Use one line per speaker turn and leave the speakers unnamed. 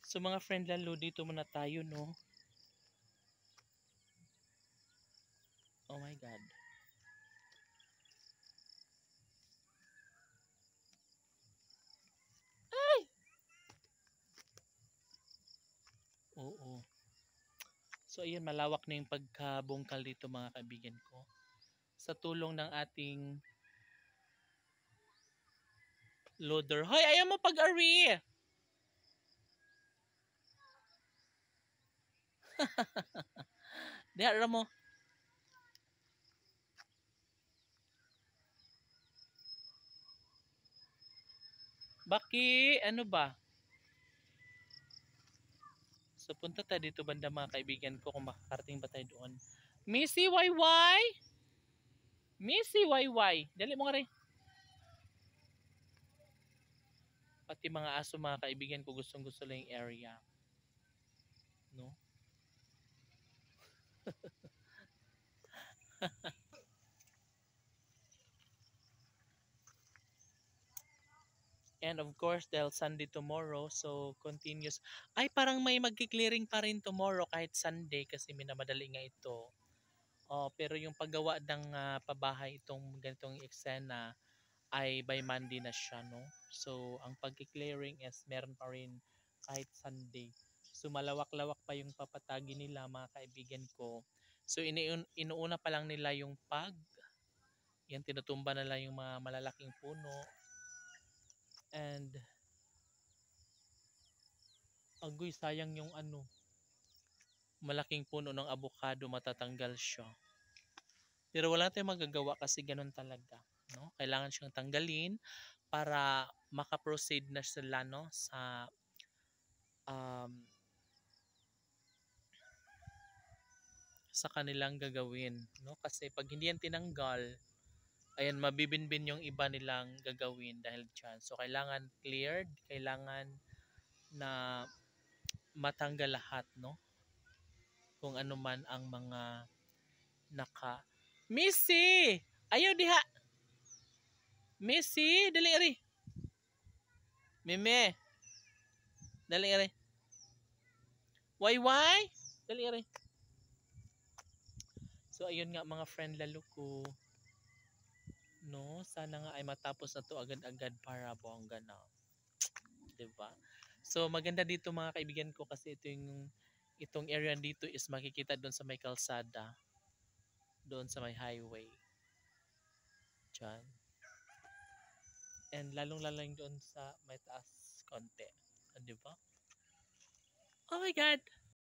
So mga friend lalo, dito muna tayo, no? Oh my God. Ay! Oo. So ayun, malawak na yung pagkabungkal dito mga kaibigan ko. Sa tulong ng ating loader. Hoy, ayaw mo pag-ari! Diha mo. Baki, ano ba? So punta tayo dito banda mga kaibigan ko kung makakarating ba tayo doon. Missy YY! Missy YY! Dali mo nga rin. Pati mga aso mga kaibigan ko gustong gusto lang yung area. No? And of course, dahil Sunday tomorrow, so continuous. Ay, parang may magki-clearing pa rin tomorrow kahit Sunday kasi minamadali nga ito. Oh, pero yung paggawa ng pabahay itong ganitong eksena ay by Monday na siya, no? So, ang pagki-clearing is meron pa rin kahit Sunday. So, malawak-lawak pa yung papatagi nila, mga kaibigan ko. So, inuuna pa lang nila yung yan, tinutumba na lang yung mga malalaking puno. And, agoy, sayang yung malaking puno ng avocado, matatanggal siya. Pero wala tayong magagawa kasi ganun talaga. No? Kailangan siyang tanggalin para makaproceed na sila, no, um, sa kanilang gagawin, no? Kasi pag hindi yan tinanggal, ayan, mabibinbin yung iba nilang gagawin dahil dyan. So kailangan cleared, kailangan na matanggal lahat, no? Kung ano man ang mga naka Missy! Ayaw diha! Missy! Dali ari! Meme! Dali ari! Why? Dali ari! So ayun nga mga friend lalo ko, no, sana nga ay matapos na to agad-agad para bongga na, 'di ba? So maganda dito mga kaibigan ko kasi itong area dito is makikita doon sa may kalsada, doon sa may highway diyan. And lalong-lalang doon sa may taas konti, 'di ba? Oh my God.